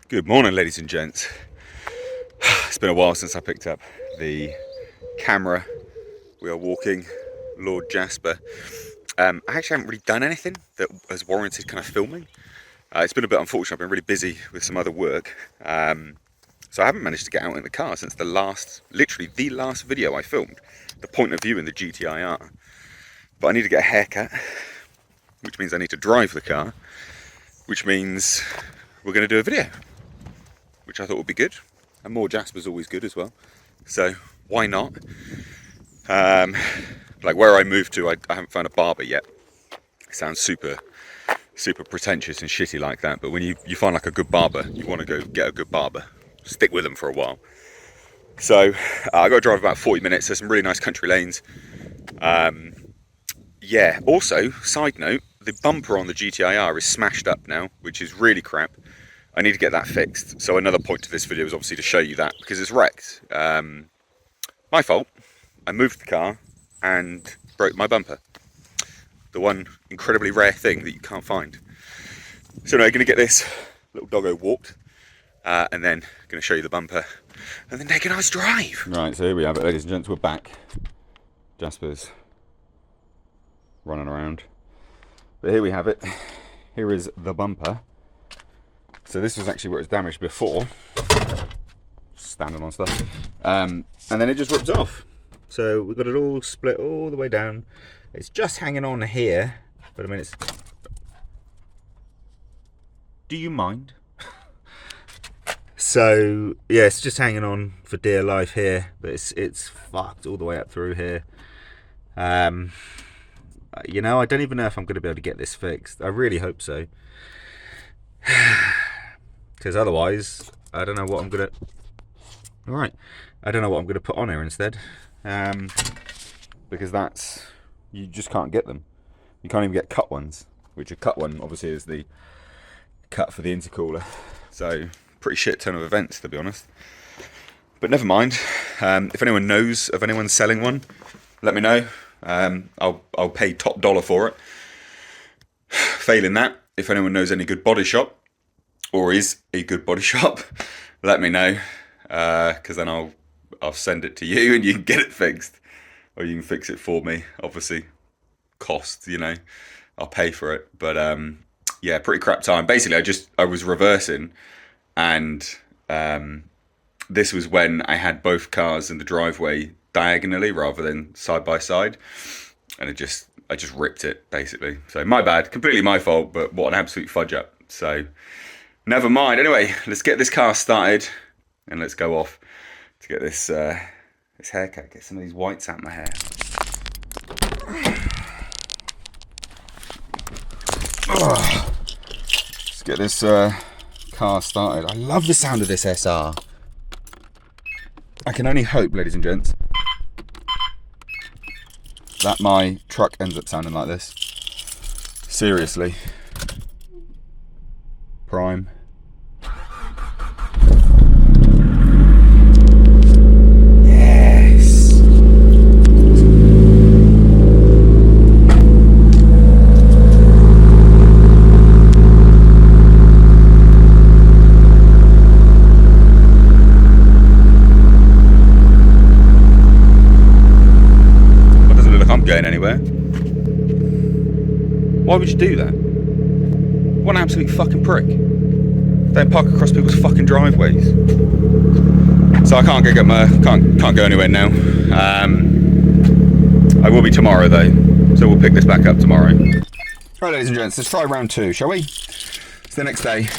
Good morning, ladies and gents. It's been a while since I picked up the camera. We are walking Lord Jasper. I actually haven't really done anything that has warranted kind of filming. It's been a bit unfortunate. I've been really busy with some other work. So I haven't managed to get out in the car since literally the last video I filmed. The point of view in the GTiR. But I need to get a haircut, which means I need to drive the car, which means we're going to do a video, which I thought would be good, and more Jasper's always good as well, so why not? Like where I moved to, I haven't found a barber yet. It sounds super pretentious and shitty like that, but when you find like a good barber, you want to go get a good barber, stick with them for a while. So I got to drive about 40 minutes. There's some really nice country lanes. Yeah, also, side note, the bumper on the GTiR is smashed up now, which is really crap. I need to get that fixed. So another point to this video is obviously to show you that, because it's wrecked. My fault. I moved the car and broke my bumper. The one incredibly rare thing that you can't find. So now I'm going to get this little doggo walked, and then going to show you the bumper, and then take a nice drive. Right, so here we have it, ladies and gents. We're back. Jasper's running around. But here we have it. Here is the bumper. So this was actually where it was damaged before, standing on stuff, and then it just ripped off. So we've got it all split all the way down. It's just hanging on here, but I mean it's... Do you mind? So yeah, it's just hanging on for dear life here, but it's fucked all the way up through here. You know, I don't even know if I'm going to be able to get this fixed. I really hope so. Because otherwise, I don't know what I'm going to... Alright, I don't know what I'm going to put on here instead. Because that's... You just can't get them. You can't even get cut ones. Which a cut one, obviously, is the cut for the intercooler. So, pretty shit turn of events, to be honest. But never mind. If anyone knows of anyone selling one, let me know. I'll pay top dollar for it. Failing that, if anyone knows any good body shop, or is a good body shop, let me know, because then I'll send it to you and you can get it fixed, or you can fix it for me. Obviously, cost, you know, I'll pay for it. But yeah, pretty crap time. Basically, I was reversing, and this was when I had both cars in the driveway diagonally rather than side by side, and I just ripped it basically. So my bad, completely my fault, but what an absolute fudge up. So never mind. Anyway, let's get this car started and let's go off to get this this haircut, get some of these whites out of my hair. Let's get this car started. I love the sound of this SR. I can only hope, ladies and gents, that my truck ends up sounding like this. Seriously. Prime. Yes. Going anywhere. Why would you do that? What an absolute fucking prick. Don't park across people's fucking driveways. So I can't go anywhere now. I will be tomorrow though, so we'll pick this back up tomorrow. Right, ladies and gents, let's try round 2, shall we? It's the next day.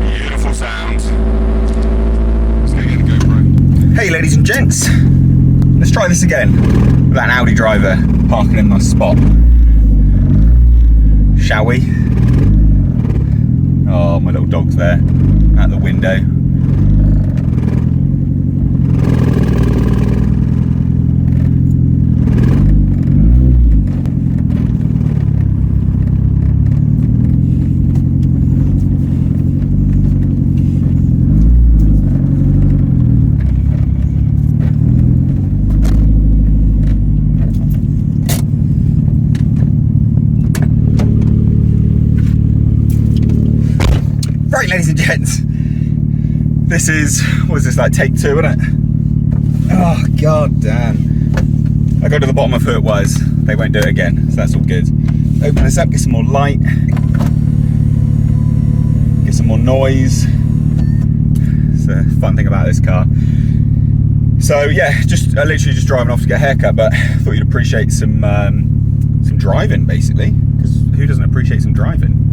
Beautiful sounds. Hey ladies and gents, let's try this again with an Audi driver parking in my spot. Shall we? Oh, my little dog's there at the window. Right, ladies and gents, this is, what is this, like take 2, isn't it? Oh, god damn. I got to the bottom of who it was. They won't do it again, so that's all good. Open this up, get some more light. Get some more noise. It's a fun thing about this car. So yeah, literally just driving off to get a haircut, but thought you'd appreciate some driving, basically, because who doesn't appreciate some driving?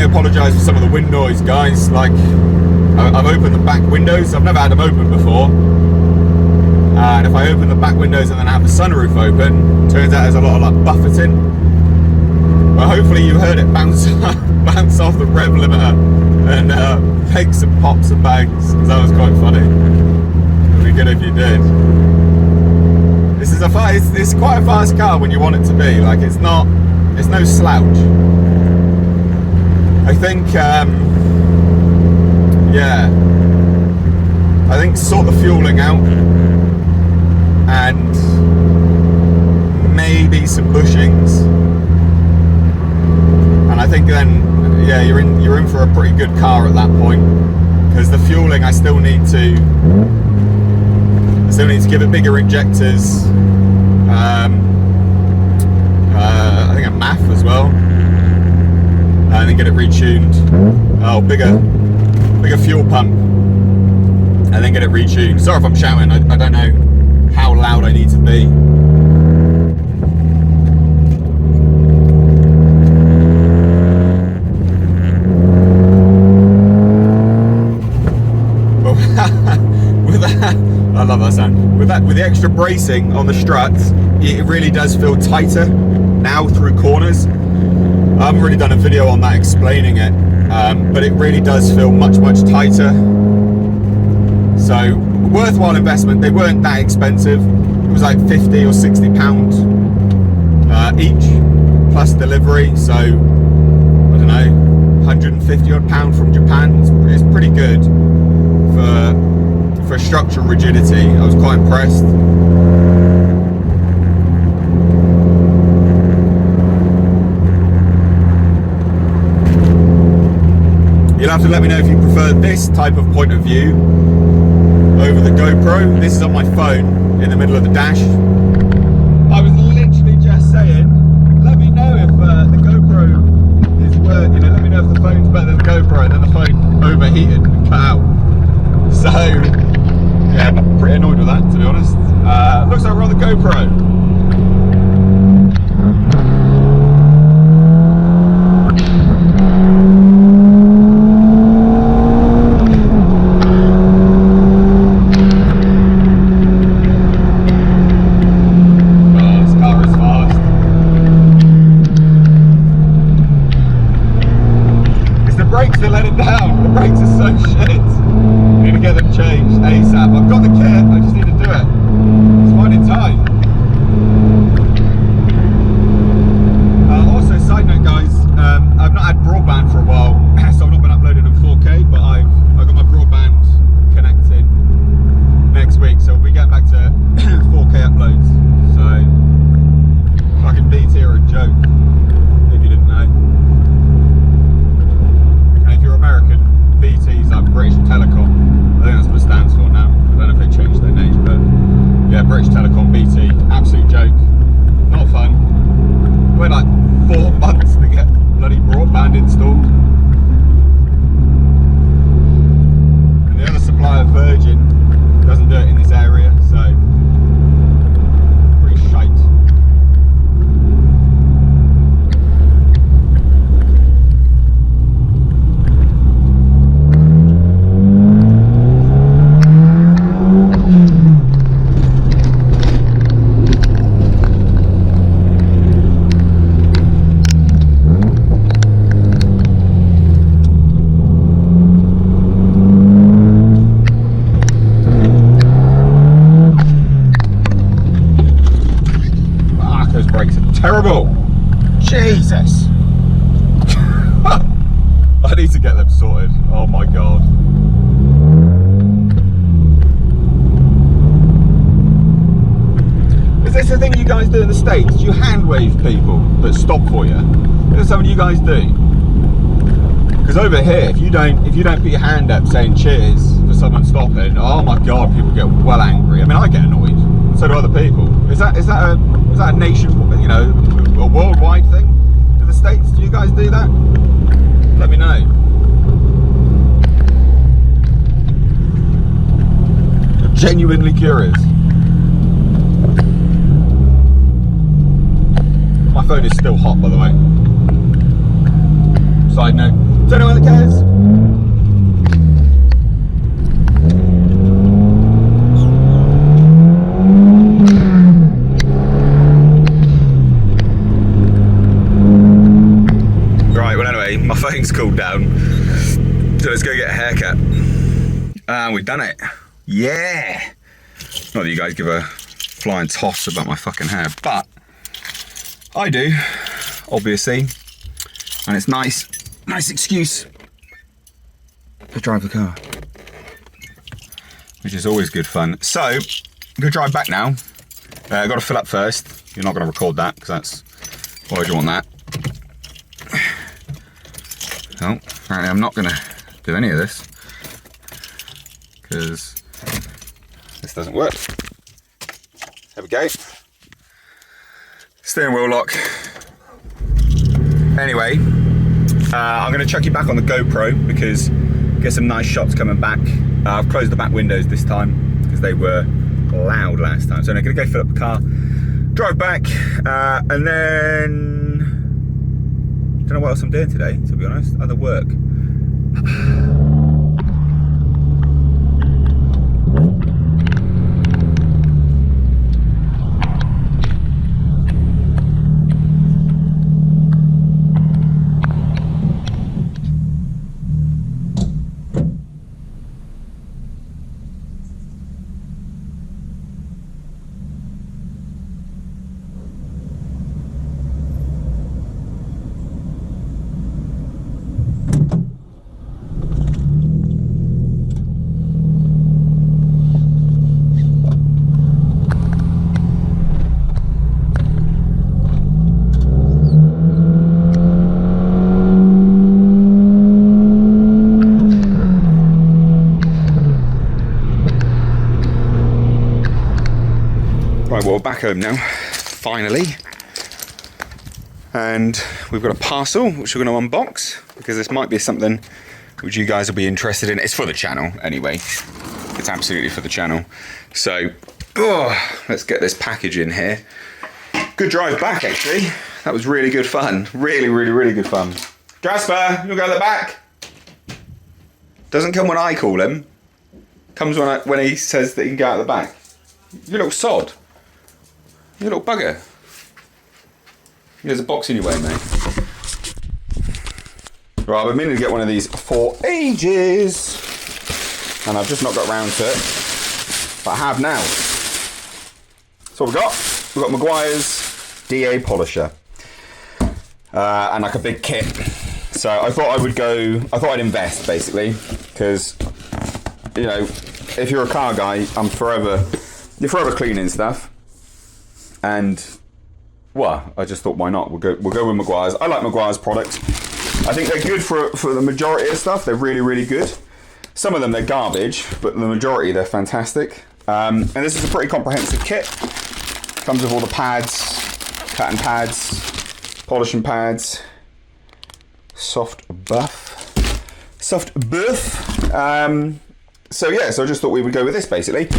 Apologise for some of the wind noise, guys. Like, I've opened the back windows. I've never had them open before, and if I open the back windows and then have the sunroof open, turns out there's a lot of like buffeting. But hopefully you heard it bounce off the rev limiter and make some pops and bangs, because that was quite funny. It'd be good if you did. This is it's quite a fast car when you want it to be. Like, it's no slouch. I think, yeah, I think sort the fueling out and maybe some bushings, and I think then, yeah, you're in for a pretty good car at that point, because the fueling I still need to give it bigger injectors. I think a MAF as well. And then get it retuned. Oh, bigger fuel pump, and then get it retuned. Sorry if I'm shouting. I don't know how loud I need to be. With that, I love that sound. With the extra bracing on the struts, it really does feel tighter now through corners. I haven't really done a video on that explaining it, but it really does feel much tighter. So, worthwhile investment. They weren't that expensive. It was like £50 or £60 each, plus delivery. So, I don't know, £150 odd from Japan. It's pretty good for structural rigidity. I was quite impressed. You'll have to let me know if you prefer this type of point of view over the GoPro. This is on my phone in the middle of the dash. I was literally just saying, let me know if the GoPro is worth, let me know if the phone's better than the GoPro, and then the phone overheated and cut out. So, yeah, I'm pretty annoyed with that, to be honest. Looks like we're on the GoPro. To let it down. The brakes are so shit. I need to get them changed ASAP. I've got the kit, I just need to do it. It's finding time. Also, side note, guys, I've not had broadband for a while, so I've not been uploading in 4K, but I've got my broadband connected next week, so we'll be getting back to 4K uploads. So, fucking BT are a joke, if you didn't know. American, BT's like British Telecom. I think that's what it stands for now. I don't know if they changed their names, but yeah, British Telecom, BT, absolute joke. Not fun. It went like 4 months to get bloody broadband installed. And the other supplier, Virgin, doesn't do it in this area, so pretty shite. do in the States? Do you hand wave people that stop for you? Is that something you guys do? Because over here, if you don't put your hand up saying cheers for someone stopping, oh my god, people get well angry. I mean, I get annoyed. So do other people. Is that a nation, you know, a worldwide thing? To the States? Do you guys do that? Let me know. I'm genuinely curious. My phone is still hot, by the way. Side note. Is there anyone that cares? Right, well anyway, my phone's cooled down. So let's go get a haircut. And we've done it. Yeah! Not that you guys give a flying toss about my fucking hair, but I do, obviously. And it's nice excuse to drive the car, which is always good fun. So, I'm gonna drive back now. I've got to fill up first. You're not gonna record that, because that's, why would you want that? Oh, apparently I'm not gonna do any of this, because this doesn't work. There we go. Steering wheel lock. Anyway, I'm going to chuck you back on the GoPro because get some nice shots coming back. I've closed the back windows this time because they were loud last time. So I'm going to go fill up the car, drive back, and then don't know what else I'm doing today, to be honest. Other work. Right, well, we're back home now, finally. And we've got a parcel which we're going to unbox because this might be something which you guys will be interested in. It's for the channel anyway. It's absolutely for the channel. So, let's get this package in here. Good drive back, actually. That was really good fun. Really, really, really good fun. Jasper, you'll go at the back. Doesn't come when I call him. Comes when he says that he can go out the back. You little sod. You little bugger. There's a box in your way, mate. Right, I've been meaning to get one of these for ages, and I've just not got around to it, but I have now. So what we've got Meguiar's DA polisher, and like a big kit. So I thought I'd invest basically, because, you know, if you're a car guy, you're forever cleaning stuff, and well, I just thought, why not? We'll go with Meguiar's. I like Meguiar's products. I think they're good for the majority of stuff. They're really, really good. Some of them they're garbage, but the majority they're fantastic. And this is a pretty comprehensive kit. Comes with all the pads, pattern pads, polishing pads, soft buff. So yeah, so I just thought we would go with this basically.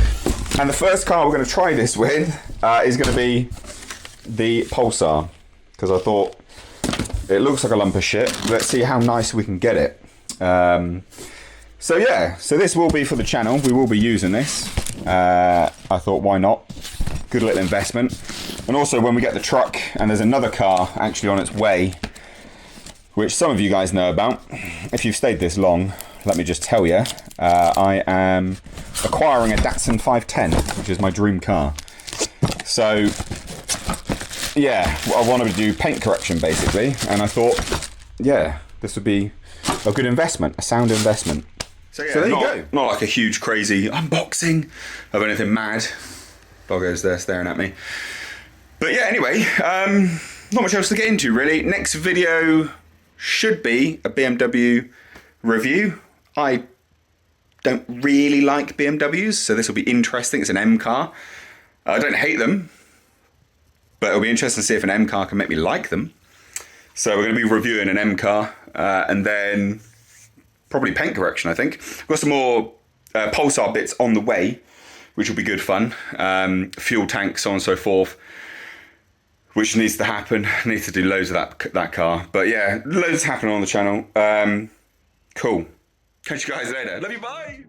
And the first car we're going to try this with is going to be the Pulsar, because I thought it looks like a lump of shit. Let's see how nice we can get it. So yeah, so this will be for the channel. We will be using this. I thought, why not? Good little investment. And also when we get the truck, and there's another car actually on its way, which some of you guys know about. If you've stayed this long, let me just tell you, I am acquiring a Datsun 510, which is my dream car. So yeah, I wanted to do paint correction basically, and I thought, yeah, this would be a good investment, a sound investment. So yeah, there you go. Not like a huge crazy unboxing of anything mad. Doggo's there staring at me. But yeah, anyway, not much else to get into really. Next video should be a BMW review. I don't really like BMWs, so this will be interesting. It's an M car. I don't hate them, but it'll be interesting to see if an M car can make me like them. So we're going to be reviewing an M car, and then probably paint correction, I think. We've got some more Pulsar bits on the way, which will be good fun. Fuel tanks, so on and so forth, which needs to happen. I need to do loads of that car. But yeah, loads happening on the channel. Cool. Catch you guys later. Love you, bye!